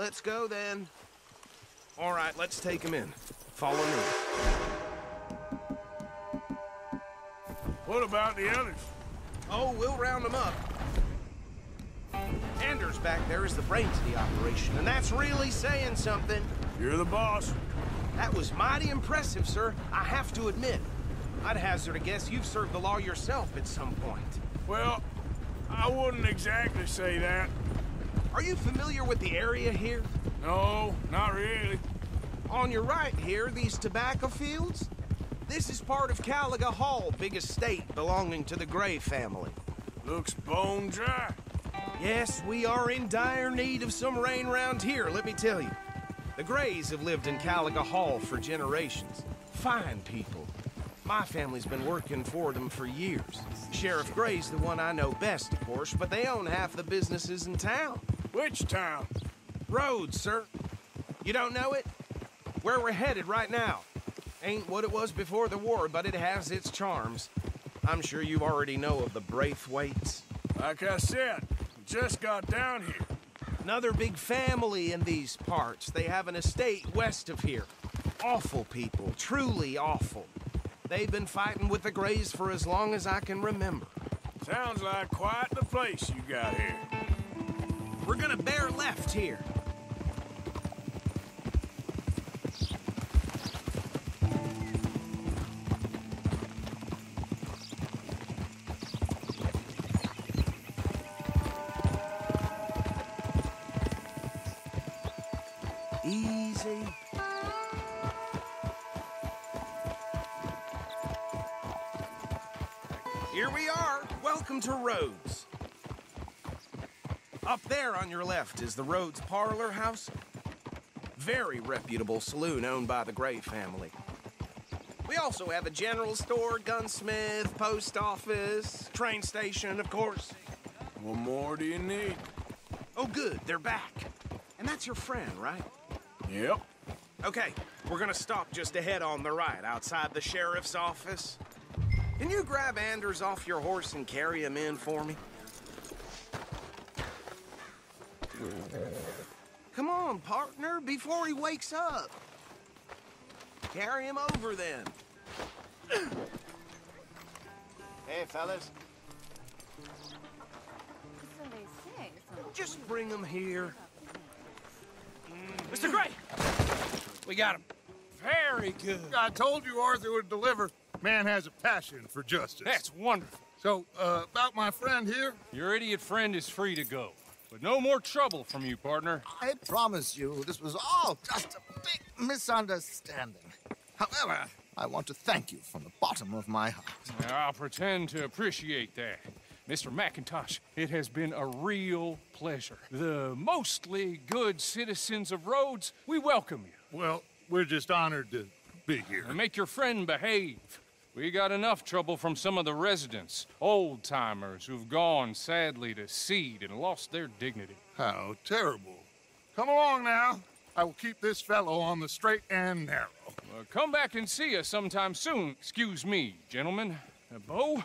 let's go then. All right, let's take him in. Follow me. What about the others? Oh, we'll round them up. Anders back there is the brains of the operation, and that's really saying something. You're the boss. That was mighty impressive, sir. I have to admit. I'd hazard a guess you've served the law yourself at some point. Well, I wouldn't exactly say that. Are you familiar with the area here? No, not really. On your right here, these tobacco fields? This is part of Caliga Hall, big estate belonging to the Gray family. Looks bone dry. Yes, we are in dire need of some rain round here, let me tell you. The Grays have lived in Caliga Hall for generations. Fine people. My family's been working for them for years. Sheriff Gray's the one I know best, of course, but they own half the businesses in town. Which town? Rhodes, sir. You don't know it? Where we're headed right now. Ain't what it was before the war, but it has its charms. I'm sure you already know of the Braithwaites. Like I said, just got down here. Another big family in these parts. They have an estate west of here. Awful people, truly awful. They've been fighting with the Grays for as long as I can remember. Sounds like quite the place you got here. We're gonna bear left here. Easy. Here we are. Welcome to Rhodes. Up there on your left is the Rhodes Parlor House. Very reputable saloon owned by the Gray family. We also have a general store, gunsmith, post office, train station, of course. What more do you need? Oh, good. They're back. And that's your friend, right? Yep. Okay, we're gonna stop just ahead on the right, outside the sheriff's office. Can you grab Anders off your horse and carry him in for me? Come on, partner, before he wakes up. Carry him over, then. Hey, fellas. Just bring him here. Mr. Gray! We got him. Very good. I told you Arthur would deliver. Man has a passion for justice. That's wonderful. So, about my friend here? Your idiot friend is free to go. But no more trouble from you, partner. I promise you, this was all just a big misunderstanding. However, I want to thank you from the bottom of my heart. I'll pretend to appreciate that. Mr. McIntosh, it has been a real pleasure. The mostly good citizens of Rhodes, we welcome you. Well, we're just honored to be here. And make your friend behave. We got enough trouble from some of the residents, old-timers who've gone, sadly, to seed and lost their dignity. How terrible. Come along now. I will keep this fellow on the straight and narrow. Come back and see us sometime soon. Excuse me, gentlemen. Bo,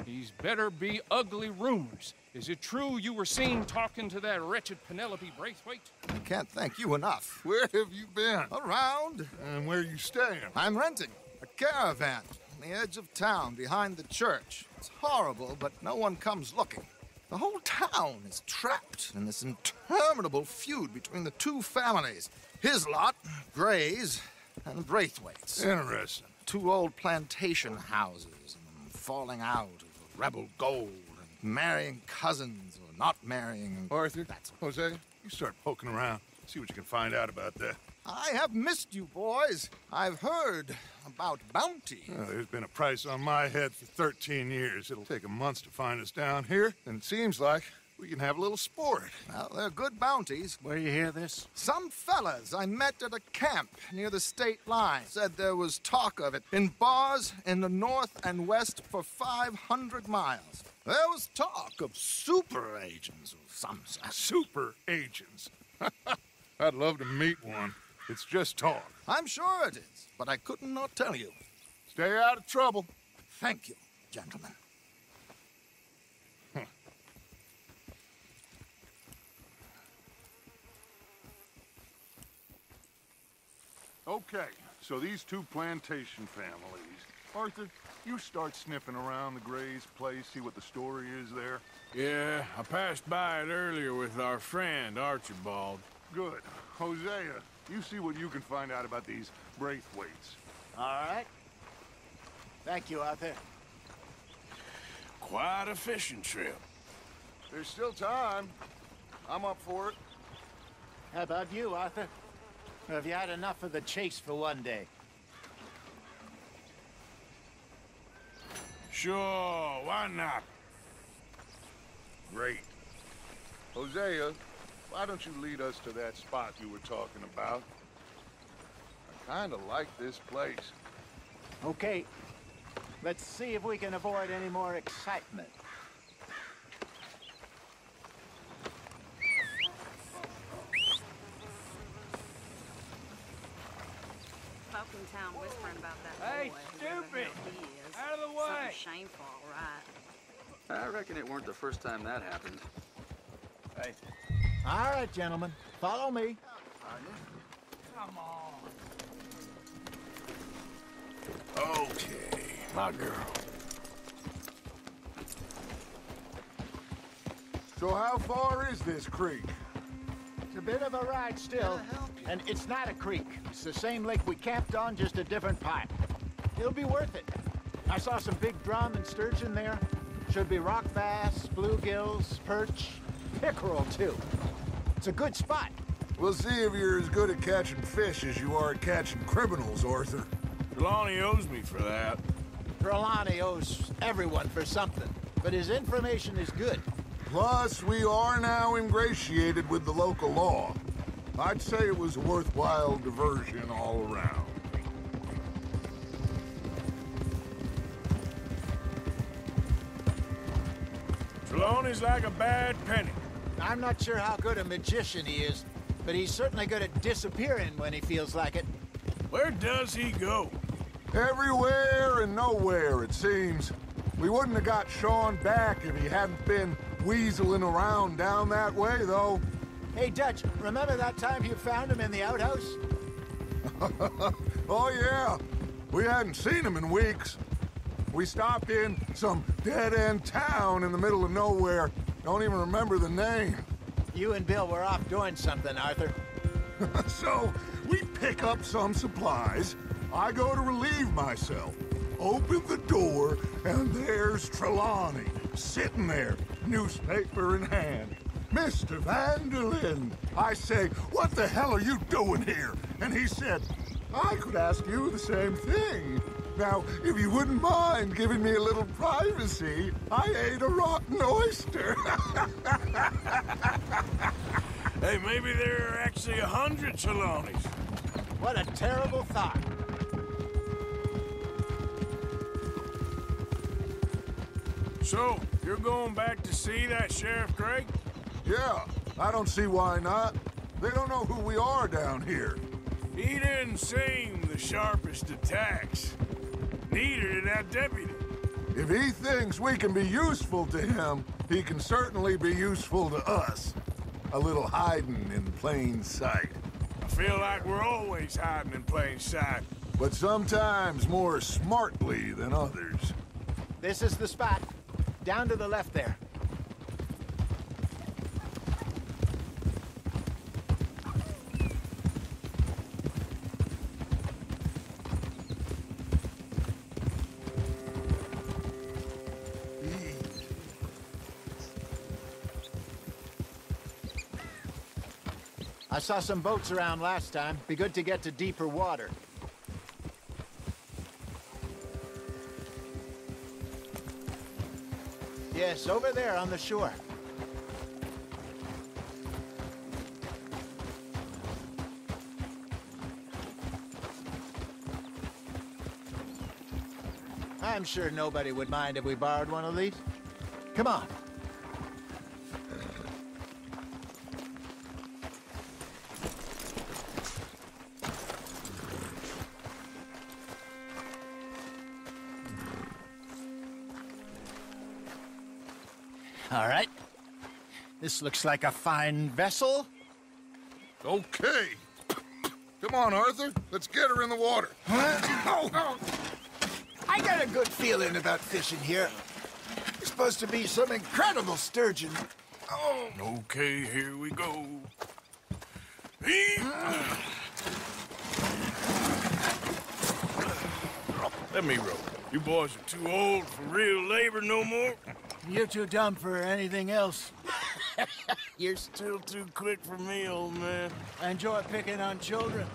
these better be ugly rumors. Is it true you were seen talking to that wretched Penelope Braithwaite? I can't thank you enough. Where have you been? Around. And where you staying? I'm renting a caravan on the edge of town behind the church. It's horrible, but no one comes looking. The whole town is trapped in this interminable feud between the two families. His lot, Gray's, and the Braithwaites. Interesting. Two old plantation houses and falling out of rebel gold and marrying cousins or not marrying. Arthur, That's Jose, you start poking around. See what you can find out about that. I have missed you, boys. I've heard about bounty. There's been a price on my head for 13 years. It'll take a month to find us down here, and it seems like we can have a little sport. Well, they're good bounties. Where you hear this? Some fellas I met at a camp near the state line said there was talk of it in bars in the north and west for 500 miles. There was talk of super agents of some sort. Super agents. I'd love to meet one. It's just talk. I'm sure it is, but I couldn't not tell you. Stay out of trouble. Thank you, gentlemen. Okay, so these two plantation families. Arthur, you start sniffing around the Gray's place, see what the story is there. Yeah, I passed by it earlier with our friend, Archibald. Good. Hosea, you see what you can find out about these Braithwaites. All right. Thank you, Arthur. Quite a fishing trip. There's still time. I'm up for it. How about you, Arthur? Or have you had enough of the chase for one day? Sure, why not? Great. Hosea, why don't you lead us to that spot you were talking about? I kinda like this place. Okay. Let's see if we can avoid any more excitement. Folk in town whispering about that Hey, boy, whoever the stupid! hell he is. Out of the way! Something shameful, all right. I reckon it weren't the first time that happened. Hey, All right, gentlemen. Follow me. come on. Okay, my girl. So how far is this creek? It's a bit of a ride still. And it's not a creek. It's the same lake we camped on, just a different pipe. It'll be worth it. I saw some big drum and sturgeon there. Should be rock bass, bluegills, perch, pickerel too. It's a good spot. We'll see if you're as good at catching fish as you are at catching criminals, Arthur. Trelawney owes me for that. Trelawney owes everyone for something, but his information is good. Plus, we are now ingratiated with the local law. I'd say it was a worthwhile diversion all around. Trelawney's like a bad penny. I'm not sure how good a magician he is, but he's certainly good at disappearing when he feels like it. Where does he go? Everywhere and nowhere, it seems. We wouldn't have got Sean back if he hadn't been weaseling around down that way, though. Hey, Dutch, remember that time you found him in the outhouse? Oh, yeah. We hadn't seen him in weeks. We stopped in some dead-end town in the middle of nowhere. Don't even remember the name. You and Bill were off doing something, Arthur. So, we pick up some supplies. I go to relieve myself. Open the door, and there's Trelawney, sitting there, newspaper in hand. Mr. Van der Linde. I say, what the hell are you doing here? And he said, I could ask you the same thing. Now, if you wouldn't mind giving me a little privacy, I ate a rotten oyster. Hey, maybe there are actually 100 Trelawneys. What a terrible thought. So, you're going back to see that Sheriff Gray? Yeah, I don't see why not. They don't know who we are down here. He didn't seem the sharpest attacks. Neither did that deputy. If he thinks we can be useful to him, he can certainly be useful to us. A little hiding in plain sight. I feel like we're always hiding in plain sight. But sometimes more smartly than others. This is the spot. Down to the left there. I saw some boats around last time. Be good to get to deeper water. Yes, over there on the shore. I'm sure nobody would mind if we borrowed one of these. Come on. All right. This looks like a fine vessel. Okay. Come on, Arthur. Let's get her in the water. I got a good feeling about fishing here. It's supposed to be some incredible sturgeon. Oh. Okay, here we go. Let me row. You boys are too old for real labor no more. You're too dumb for anything else. You're still too quick for me, old man. I enjoy picking on children.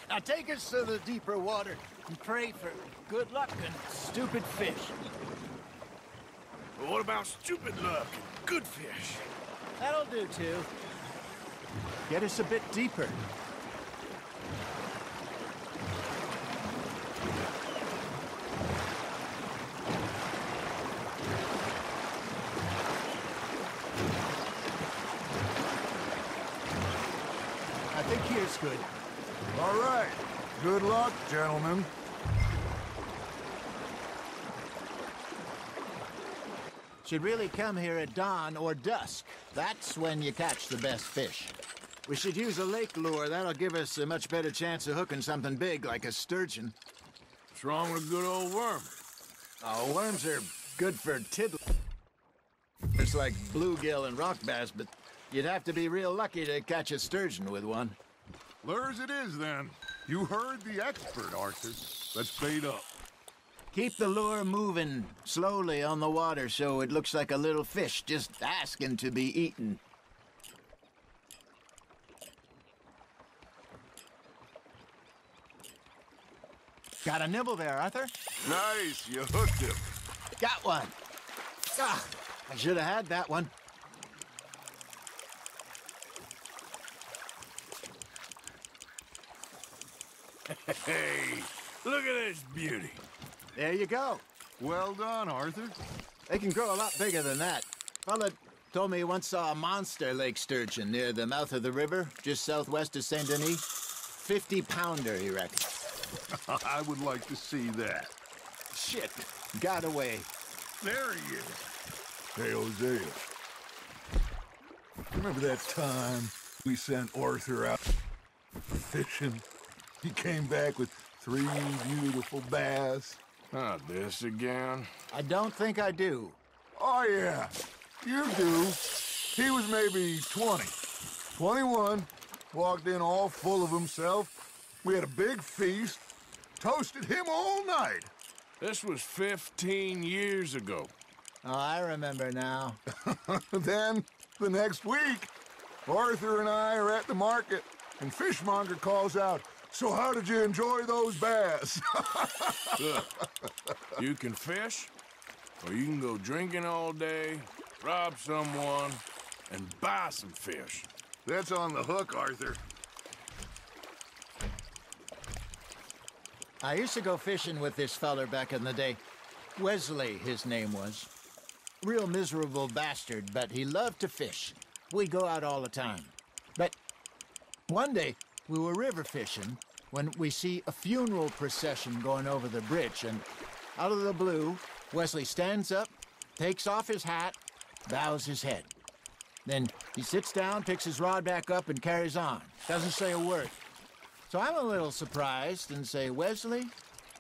Now take us to the deeper water and pray for good luck and stupid fish. But what about stupid luck and good fish? That'll do, too. Get us a bit deeper. I think here's good. All right. Good luck, gentlemen. Should really come here at dawn or dusk. That's when you catch the best fish. We should use a lake lure. That'll give us a much better chance of hooking something big like a sturgeon. What's wrong with a good old worm? Oh, worms are good for tiddling. It's like bluegill and rock bass, but you'd have to be real lucky to catch a sturgeon with one. Lures it is, then. You heard the expert, Arthur. Let's bait up. Keep the lure moving slowly on the water so it looks like a little fish just asking to be eaten. Got a nibble there, Arthur? Nice, you hooked him. Got one. Ah, I should have had that one. Hey, look at this beauty. There you go. Well done, Arthur. They can grow a lot bigger than that. Fella told me he once saw a monster lake sturgeon near the mouth of the river, just southwest of Saint Denis. 50-pounder, he reckons. I would like to see that. Shit, got away. There he is. Hey, Hosea. Remember that time we sent Arthur out fishing? He came back with 3 beautiful bass. Not this again. I don't think I do. Oh, yeah. You do. He was maybe 20. 21. Walked in all full of himself. We had a big feast. Toasted him all night. This was 15 years ago. Oh, I remember now. Then, the next week, Arthur and I are at the market, and Fishmonger calls out, "So how did you enjoy those bass?" Look, you can fish, or you can go drinking all day, rob someone, and buy some fish. That's on the hook, Arthur. I used to go fishing with this feller back in the day. Wesley, his name was. Real miserable bastard, but he loved to fish. We'd go out all the time. But one day, we were river fishing when we see a funeral procession going over the bridge, and out of the blue, Wesley stands up, takes off his hat, bows his head. Then he sits down, picks his rod back up, and carries on. Doesn't say a word. So I'm a little surprised and say, "Wesley,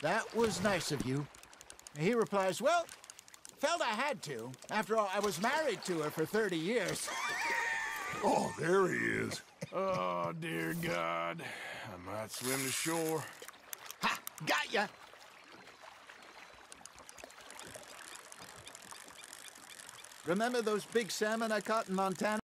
that was nice of you." And he replies, "Well, felt I had to. After all, I was married to her for 30 years. Oh, there he is. Oh, dear God. I might swim to shore. Ha! Got ya! Remember those big salmon I caught in Montana?